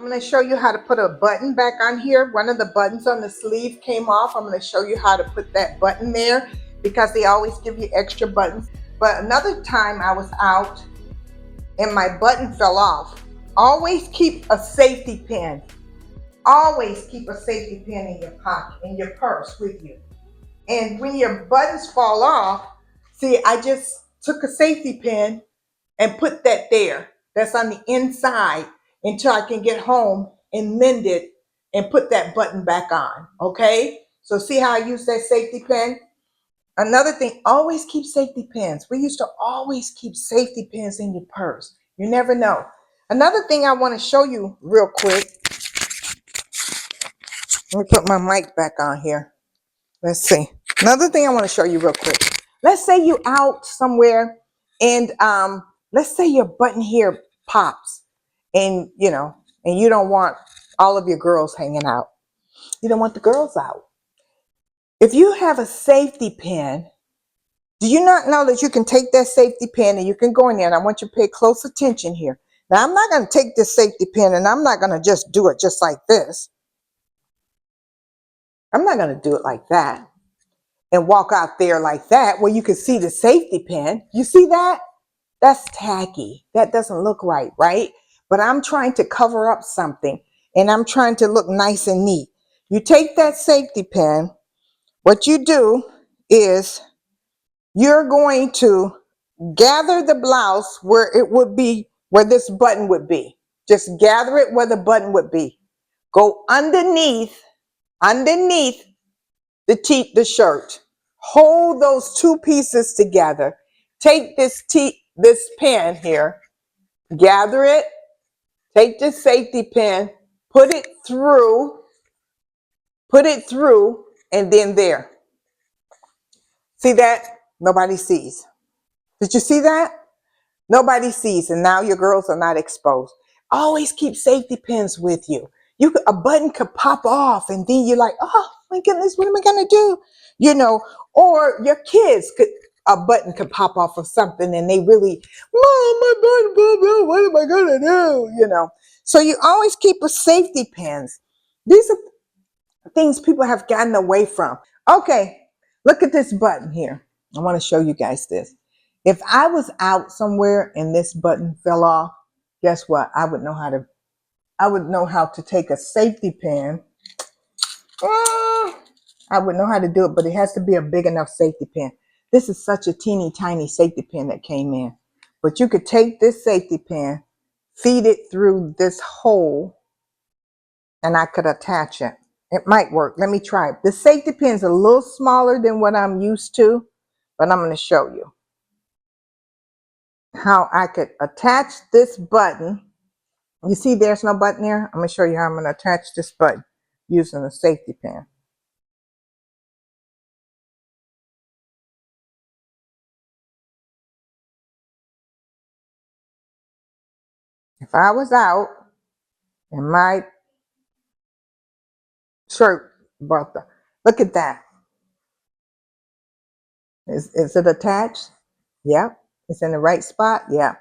I'm going to show you how to put a button back on here. One of the buttons on the sleeve came off. I'm going to show you how to put that button there because they always give you extra buttons. But another time I was out and my button fell off. Always keep a safety pin. Always keep a safety pin in your pocket, in your purse with you. And when your buttons fall off, see, I just took a safety pin and put that there. That's on the inside until I can get home and mend it and put that button back on. Okay? So see how I use that safety pin? Another thing, always keep safety pins. We used to always keep safety pins in your purse. You never know. Another thing I want to show you real quick. Let me put my mic back on here. Let's see. Another thing I want to show you real quick. Let's say you out somewhere and let's say your button here pops and and you don't want all of your girls hanging out. You don't want the girls out. If you have a safety pin, do you not know that you can take that safety pin and you can go in there, and I want you to pay close attention here. Now, I'm not going to take this safety pin and I'm not going to just do it just like this. I'm not going to do it like that and walk out there like that where you can see the safety pin. You see that? That's tacky. That doesn't look right, right? But I'm trying to cover up something and I'm trying to look nice and neat. You take that safety pin. What you do is you're going to gather the blouse where it would be, where this button would be. Just gather it where the button would be. Go underneath the shirt. Hold those two pieces together. Take this pin here, gather it, take this safety pin, put it through, and then there. See that? Nobody sees. Did you see that? Nobody sees, and now your girls are not exposed. Always keep safety pins with you. A button could pop off, and then you're like, oh my goodness, what am I gonna do? Or your kids a button could pop off of something, and they really, Mom, my button popped off. What am I gonna do? So you always keep a safety pins. These are things people have gotten away from. Okay, look at this button here. I want to show you guys this. If I was out somewhere and this button fell off, guess what? I would know how to take a safety pin. I would know how to do it, but it has to be a big enough safety pin. This is such a teeny tiny safety pin that came in. But you could take this safety pin, feed it through this hole, and I could attach it. It might work. Let me try it. The safety pin is a little smaller than what I'm used to, but I'm going to show you how I could attach this button. You see there's no button there? I'm going to show you how I'm going to attach this button using a safety pin. If I was out and my shirt brought look at that. Is it attached? Yep. It's in the right spot? Yeah.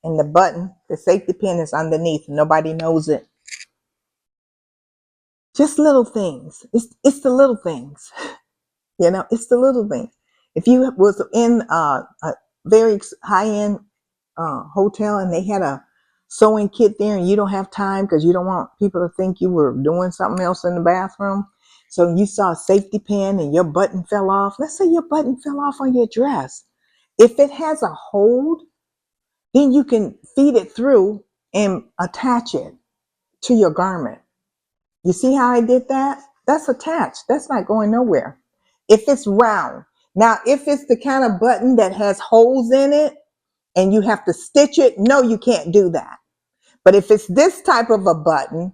And the button, the safety pin is underneath. Nobody knows it. Just little things. It's the little things. It's the little things. If you was in a very high-end hotel and they had a sewing kit there and you don't have time because you don't want people to think you were doing something else in the bathroom, so you saw a safety pin and your button fell off. Let's say your button fell off on your dress. If it has a hold, then you can feed it through and attach it to your garment. You see how I did that? That's attached. That's not going nowhere. If it's round. Now, if it's the kind of button that has holes in it and you have to stitch it, no, you can't do that. But if it's this type of a button,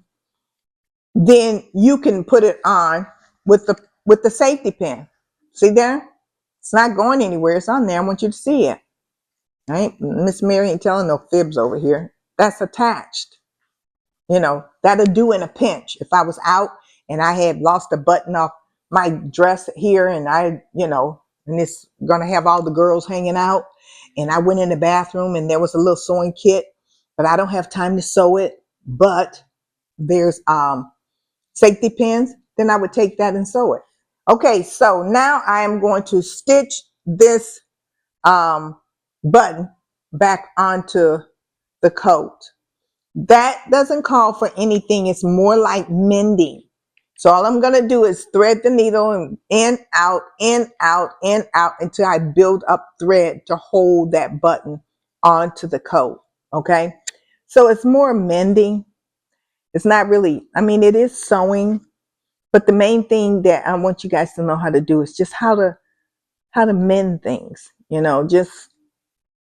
then you can put it on with the safety pin. See there? It's not going anywhere. It's on there. I want you to see it. All right? Miss Mary ain't telling no fibs over here. That's attached. That'll do in a pinch. If I was out and I had lost a button off my dress here and and it's gonna have all the girls hanging out, and I went in the bathroom and there was a little sewing kit, but I don't have time to sew it, but there's safety pins, then I would take that and sew it. Okay, so now I am going to stitch this button back onto the coat. That doesn't call for anything. It's more like mending. So all I'm going to do is thread the needle and in, out, in, out, in, out until I build up thread to hold that button onto the coat. Okay. So it's more mending. It's not really, I mean, it is sewing, but the main thing that I want you guys to know how to do is just how to mend things, just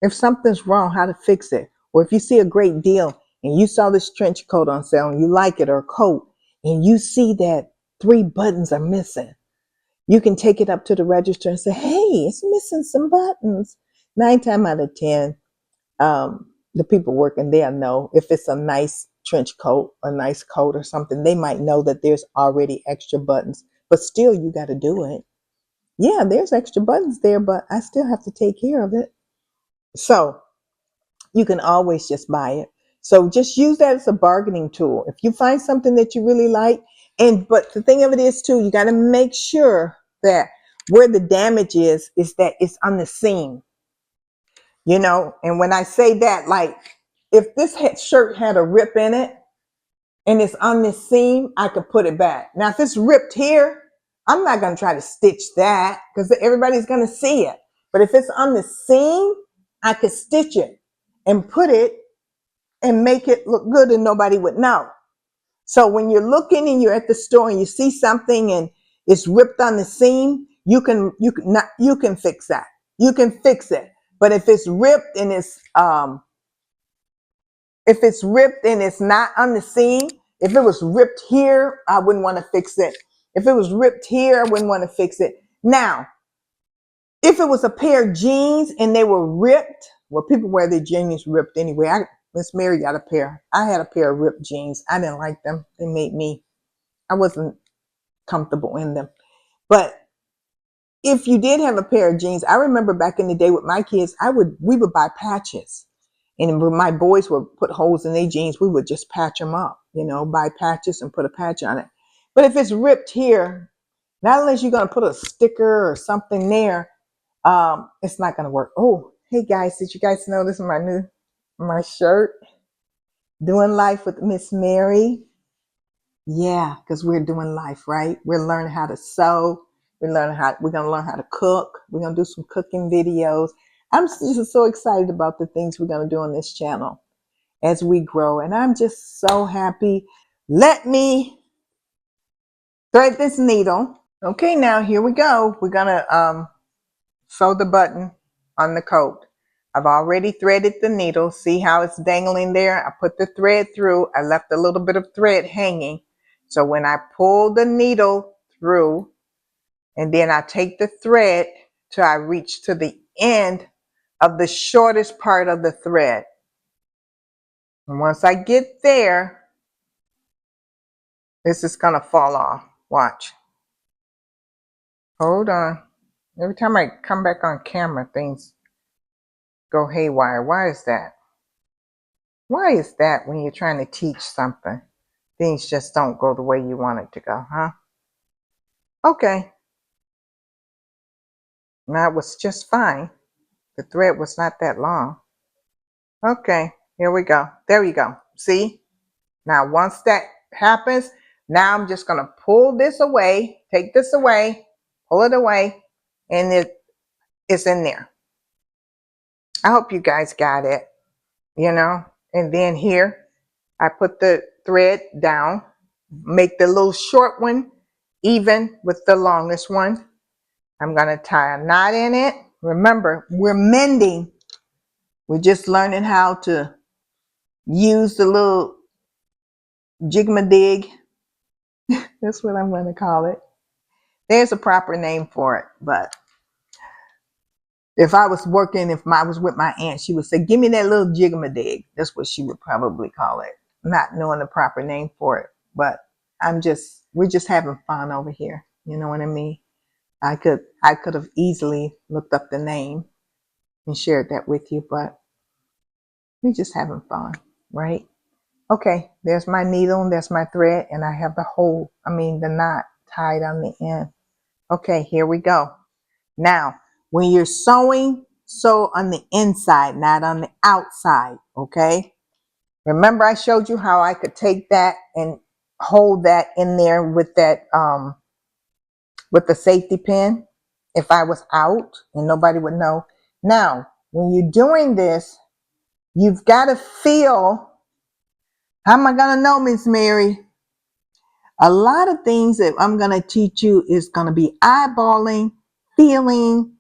if something's wrong, how to fix it. Or if you see a great deal and you saw this trench coat on sale and you like it, or a coat, and you see that 3 buttons are missing, you can take it up to the register and say, hey, it's missing some buttons. 9 times out of 10, the people working there know if it's a nice trench coat, a nice coat or something, they might know that there's already extra buttons, but still you got to do it. Yeah, there's extra buttons there, but I still have to take care of it. So you can always just buy it. So just use that as a bargaining tool. If you find something that you really like, but the thing of it is too, you got to make sure that where the damage is that it's on the seam, and when I say that, like if this shirt had a rip in it and it's on this seam, I could put it back. Now, if it's ripped here, I'm not going to try to stitch that because everybody's going to see it. But if it's on the seam, I could stitch it and put it and make it look good and nobody would know. So when you're looking and you're at the store and you see something and it's ripped on the seam, you can fix that. You can fix it. But if it's ripped and it's not on the seam, if it was ripped here, I wouldn't want to fix it. If it was ripped here, I wouldn't want to fix it. Now, if it was a pair of jeans and they were ripped, well, people wear their jeans ripped anyway. Miss Mary got a pair. I had a pair of ripped jeans. I didn't like them. I wasn't comfortable in them. But if you did have a pair of jeans, I remember back in the day with my kids, we would buy patches. And when my boys would put holes in their jeans, we would just patch them up, buy patches and put a patch on it. But if it's ripped here, not unless you're going to put a sticker or something there, it's not going to work. Oh, hey guys, did you guys notice my shirt? Doing life with Miss Mary. Yeah, because we're doing life, right? We're learning how to sew. We're going to learn how to cook. We're going to do some cooking videos. I'm just so excited about the things we're going to do on this channel as we grow. And I'm just so happy. Let me thread this needle. Okay, now here we go. We're going to sew the button on the coat. I've already threaded the needle. See how it's dangling there? I put the thread through. I left a little bit of thread hanging. So when I pull the needle through, and then I take the thread till I reach to the end of the shortest part of the thread. And once I get there, this is going to fall off. Watch. Hold on. Every time I come back on camera, things go haywire. Why is that? Why is that when you're trying to teach something? Things just don't go the way you want it to go, huh? Okay. Now it was just fine. The thread was not that long. Okay, here we go. There you go. See? Now once that happens, now I'm just going to pull this away, take this away, pull it away, and it's in there. I hope you guys got it, And then here, I put the thread down, make the little short one even with the longest one. I'm going to tie a knot in it. Remember, we're mending. We're just learning how to use the little jigmadig. That's what I'm going to call it. There's a proper name for it, but if I was with my aunt, she would say, give me that little jigmadig. That's what she would probably call it, not knowing the proper name for it. But we're just having fun over here. You know what I mean? I could have easily looked up the name and shared that with you, but we're just having fun, right? Okay, there's my needle and there's my thread, and I have the knot tied on the end. Okay, here we go. Now, when you're sewing, sew on the inside, not on the outside, okay? Remember I showed you how I could take that and hold that in there with that, with the safety pin if I was out and nobody would know. Now, when you're doing this, you've got to feel, how am I going to know, Miss Mary? A lot of things that I'm going to teach you is going to be eyeballing, feeling,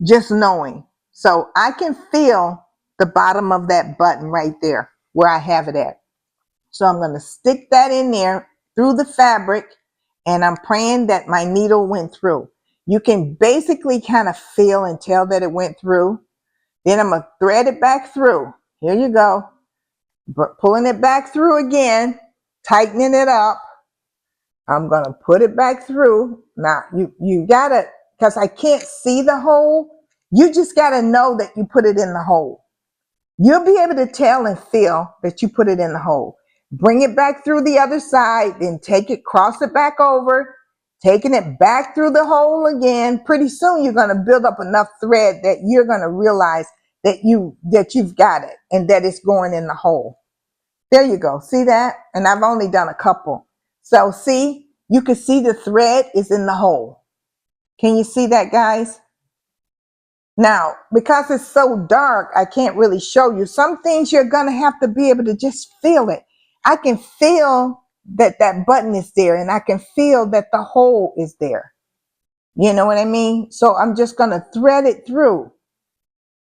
just knowing. So I can feel the bottom of that button right there where I have it at. So I'm going to stick that in there through the fabric, and I'm praying that my needle went through. You can basically kind of feel and tell that it went through. Then I'm going to thread it back through. Here you go. Pulling it back through again, tightening it up. I'm going to put it back through. Now, you got to, because I can't see the hole, you just got to know that you put it in the hole. You'll be able to tell and feel that you put it in the hole. Bring it back through the other side, then take it, cross it back over, taking it back through the hole again. Pretty soon you're going to build up enough thread that you're going to realize that you've got it and that it's going in the hole. There you go. See that? And I've only done a couple. So see, you can see the thread is in the hole. Can you see that, guys? Now, because it's so dark, I can't really show you. Some things you're going to have to be able to just feel it. I can feel that that button is there, and I can feel that the hole is there. You know what I mean? So I'm just going to thread it through.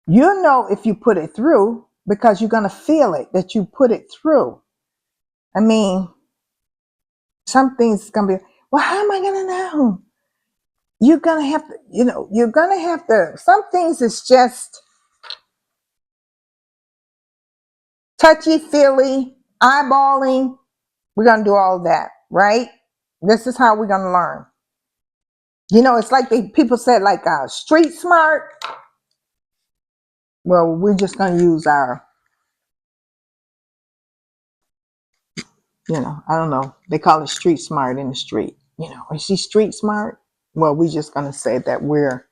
You'll know if you put it through because you're going to feel it, that you put it through. I mean, some things going to be, well, how am I going to know? You're going to have to, you're going to have to, some things is just touchy-feely, eyeballing. We're going to do all that, right? This is how we're going to learn. It's like people said, like, street smart. Well, we're just going to use our, I don't know. They call it street smart in the street. Is she street smart? Well, we're just going to say that we're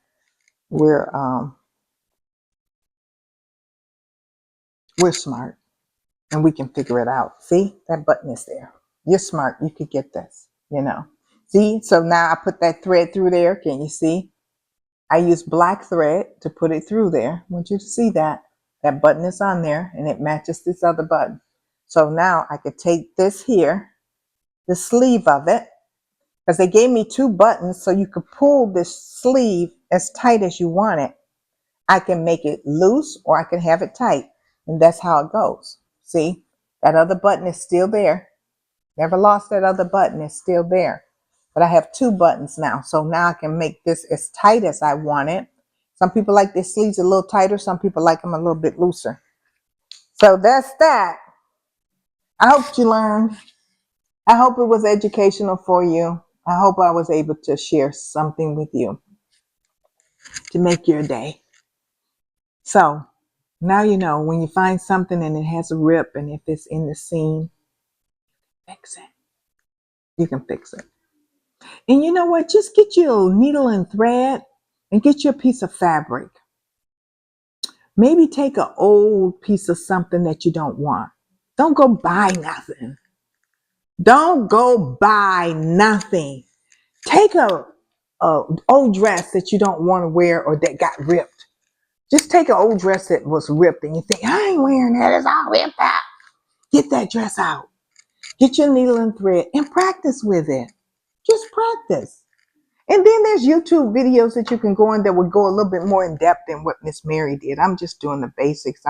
smart and we can figure it out. See, that button is there. You're smart. You could get this, See, so now I put that thread through there. Can you see? I use black thread to put it through there. I want you to see that. That button is on there and it matches this other button. So now I could take this here, the sleeve of it, because they gave me 2 buttons so you could pull this sleeve as tight as you want it. I can make it loose or I can have it tight. And that's how it goes. See, that other button is still there. Never lost that other button. It's still there. But I have 2 buttons now. So now I can make this as tight as I want it. Some people like their sleeves a little tighter. Some people like them a little bit looser. So that's that. I hope you learned. I hope it was educational for you. I hope I was able to share something with you to make your day. So now you know when you find something and it has a rip, and if it's in the seam, fix it. You can fix it. And you know what? Just get you a needle and thread and get you a piece of fabric. Maybe take an old piece of something that you don't want. Don't go buy nothing. Don't go buy nothing. Take a old dress that you don't want to wear or that got ripped. Just take an old dress that was ripped and you think, I ain't wearing that. It's all ripped out. Get that dress out. Get your needle and thread and practice with it. Just practice. And then there's YouTube videos that you can go on that will go a little bit more in depth than what Miss Mary did. I'm just doing the basics.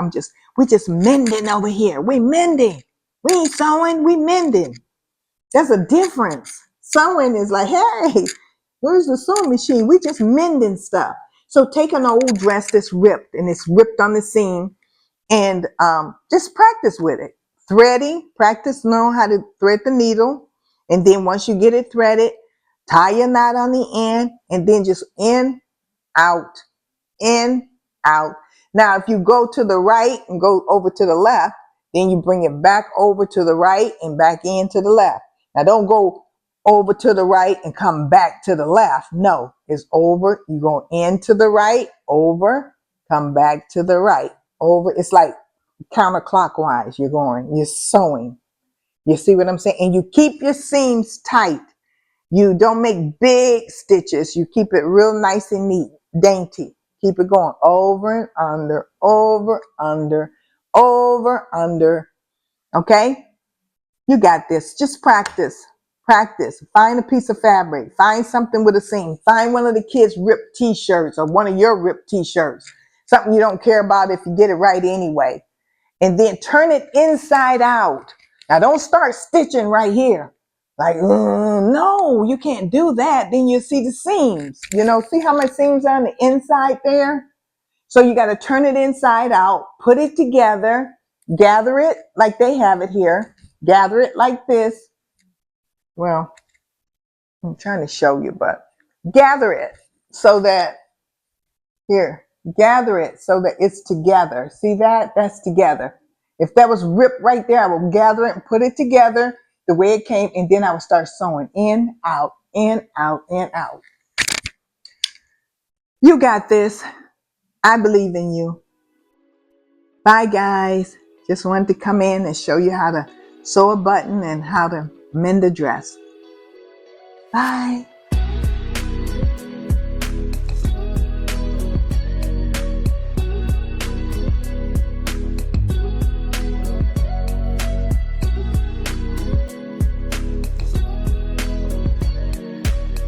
We're just mending over here. We mending. We ain't sewing, we mending. There's a difference. Sewing is like, hey, where's the sewing machine? We just mending stuff. So take an old dress that's ripped and it's ripped on the seam and just practice with it. Threading, practice, know how to thread the needle. And then once you get it threaded, tie your knot on the end and then just in, out, in, out. Now, if you go to the right and go over to the left, Then you bring it back over to the right and back in to the left. Now don't go over to the right and come back to the left. No, it's over. You go into the right, over, come back to the right, over. It's like counterclockwise. You're sewing. You see what I'm saying? And you keep your seams tight. You don't make big stitches. You keep it real nice and neat, dainty. Keep it going over and under, over, under, over, under. Okay? You got this. Just practice. Practice. Find a piece of fabric. Find something with a seam. Find one of the kids' ripped t-shirts or one of your ripped t-shirts. Something you don't care about if you get it right anyway. And then turn it inside out. Now don't start stitching right here. Like, no, you can't do that. Then you see the seams. You know, see how my seams are on the inside there? So you got to turn it inside out, put it together, gather it like they have it here, gather it like this. Well, I'm trying to show you, but gather it so that here, gather it so that it's together. See that? That's together. If that was ripped right there, I would gather it and put it together the way it came, and then I would start sewing in, out, in, out, in, out. You got this. I believe in you. Bye, guys. Just wanted to come in and show you how to sew a button and how to mend a dress. Bye.